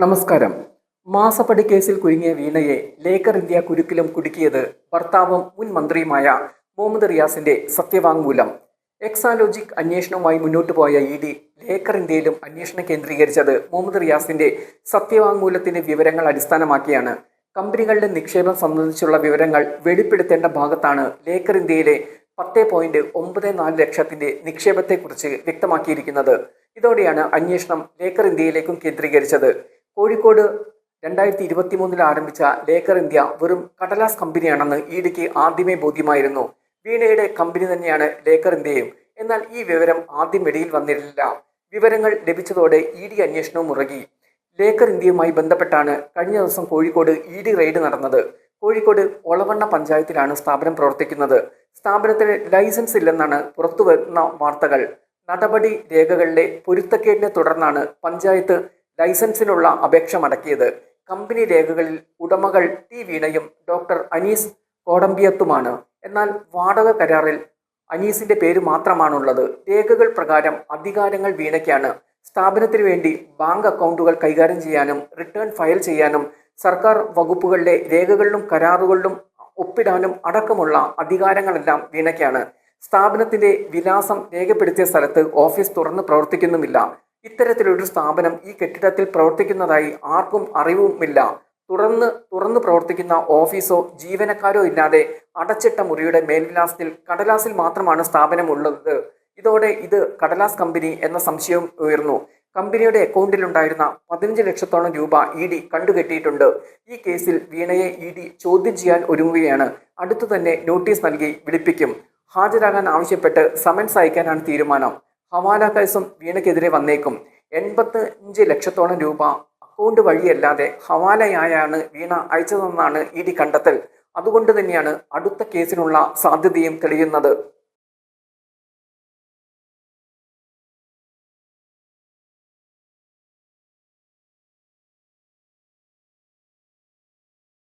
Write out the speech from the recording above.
നമസ്കാരം. മാസപ്പടി കേസിൽ കുരുങ്ങിയ വീണയെ ലേക്കർ ഇന്ത്യ കുരുക്കിലും കുടുക്കിയത് ഭർത്താവും മുൻ മന്ത്രിയുമായ മുഹമ്മദ് റിയാസിന്റെ സത്യവാങ്മൂലം. എക്സാലോജിക് അന്വേഷണവുമായി മുന്നോട്ടു പോയ ഇ.ഡി. ലേക്കർ ഇന്ത്യയിലും അന്വേഷണം കേന്ദ്രീകരിച്ചത് മുഹമ്മദ് റിയാസിന്റെ സത്യവാങ്മൂലത്തിന്റെ വിവരങ്ങൾ അടിസ്ഥാനമാക്കിയാണ്. കമ്പനികളുടെ നിക്ഷേപം സംബന്ധിച്ചുള്ള വിവരങ്ങൾ വെളിപ്പെടുത്തേണ്ട ഭാഗത്താണ് ലേക്കർ ഇന്ത്യയിലെ 10.94 ലക്ഷത്തിന്റെ നിക്ഷേപത്തെക്കുറിച്ച് വ്യക്തമാക്കിയിരിക്കുന്നത്. ഇതോടെയാണ് അന്വേഷണം ലേക്കർ ഇന്ത്യയിലേക്കും കേന്ദ്രീകരിച്ചത്. കോഴിക്കോട് 2023 ആരംഭിച്ച ലേക്കർ ഇന്ത്യ വെറും കടലാസ് കമ്പനിയാണെന്ന് ഇ.ഡിക്ക് ആദ്യമേ ബോധ്യമായിരുന്നു. വീണയുടെ കമ്പനി തന്നെയാണ് ലേക്കർ ഇന്ത്യയും. എന്നാൽ ഈ വിവരം ആദ്യം വെളിയിൽ വന്നിരുന്നില്ല. വിവരങ്ങൾ ലഭിച്ചതോടെ ഇ.ഡി അന്വേഷണവും മുറകി. ലേക്കർ ഇന്ത്യയുമായി ബന്ധപ്പെട്ടാണ് കഴിഞ്ഞ ദിവസം കോഴിക്കോട് ഇ.ഡി റെയ്ഡ് നടന്നത്. കോഴിക്കോട് ഒളവണ്ണ പഞ്ചായത്തിലാണ് സ്ഥാപനം പ്രവർത്തിക്കുന്നത്. സ്ഥാപനത്തിന് ലൈസൻസ് ഇല്ലെന്നാണ് പുറത്തുവരുന്ന വാർത്തകൾ. നടപടി രേഖകളിലെ പൊരുത്തക്കേടിനെ തുടർന്നാണ് പഞ്ചായത്ത് ലൈസൻസിനുള്ള അപേക്ഷ മടക്കിയത്. കമ്പനി രേഖകളിൽ ഉടമകൾ ടി വീണയും ഡോക്ടർ അനീസ് കോടമ്പിയത്തുമാണ്. എന്നാൽ വാടക കരാറിൽ അനീസിന്റെ പേര് മാത്രമാണുള്ളത്. രേഖകൾ പ്രകാരം അധികാരങ്ങൾ വീണയ്ക്കാണ്. സ്ഥാപനത്തിനു വേണ്ടി ബാങ്ക് അക്കൗണ്ടുകൾ കൈകാര്യം ചെയ്യാനും റിട്ടേൺ ഫയൽ ചെയ്യാനും സർക്കാർ വകുപ്പുകളിലെ രേഖകളിലും കരാറുകളിലും ഒപ്പിടാനും അടക്കമുള്ള അധികാരങ്ങളെല്ലാം വീണയ്ക്കാണ്. സ്ഥാപനത്തിന്റെ വിലാസം രേഖപ്പെടുത്തിയ സ്ഥലത്ത് ഓഫീസ് തുറന്ന് പ്രവർത്തിക്കുന്നുമില്ല. ഇത്തരത്തിലൊരു സ്ഥാപനം ഈ കെട്ടിടത്തിൽ പ്രവർത്തിക്കുന്നതായി ആർക്കും അറിവുമില്ല. തുറന്ന് പ്രവർത്തിക്കുന്ന ഓഫീസോ ജീവനക്കാരോ ഇല്ലാതെ അടച്ചിട്ട മുറിയുടെ മേൽവിലാസത്തിൽ കടലാസിൽ മാത്രമാണ് സ്ഥാപനം ഉള്ളത്. ഇതോടെ ഇത് കടലാസ് കമ്പനി എന്ന സംശയവും ഉയർന്നു. കമ്പനിയുടെ അക്കൗണ്ടിലുണ്ടായിരുന്ന 15 ലക്ഷത്തോളം രൂപ ഇ.ഡി കണ്ടുകെട്ടിയിട്ടുണ്ട്. ഈ കേസിൽ വീണയെ ഇ.ഡി ചോദ്യം ചെയ്യാൻ ഒരുങ്ങുകയാണ്. അടുത്തു തന്നെ നോട്ടീസ് നൽകി വിളിപ്പിക്കും. ഹാജരാകാൻ ആവശ്യപ്പെട്ട് സമൻസ് അയക്കാനാണ് തീരുമാനം. ഹവാല കേസും വീണയ്ക്കെതിരെ വന്നേക്കും. 85 ലക്ഷത്തോളം രൂപ അക്കൗണ്ട് വഴിയല്ലാതെ ഹവാലയായാണ് വീണ അയച്ചതെന്നാണ് ഇ.ഡി കണ്ടെത്തൽ. അതുകൊണ്ട് തന്നെയാണ് അടുത്ത കേസിനുള്ള സാധ്യതയും തെളിയുന്നത്.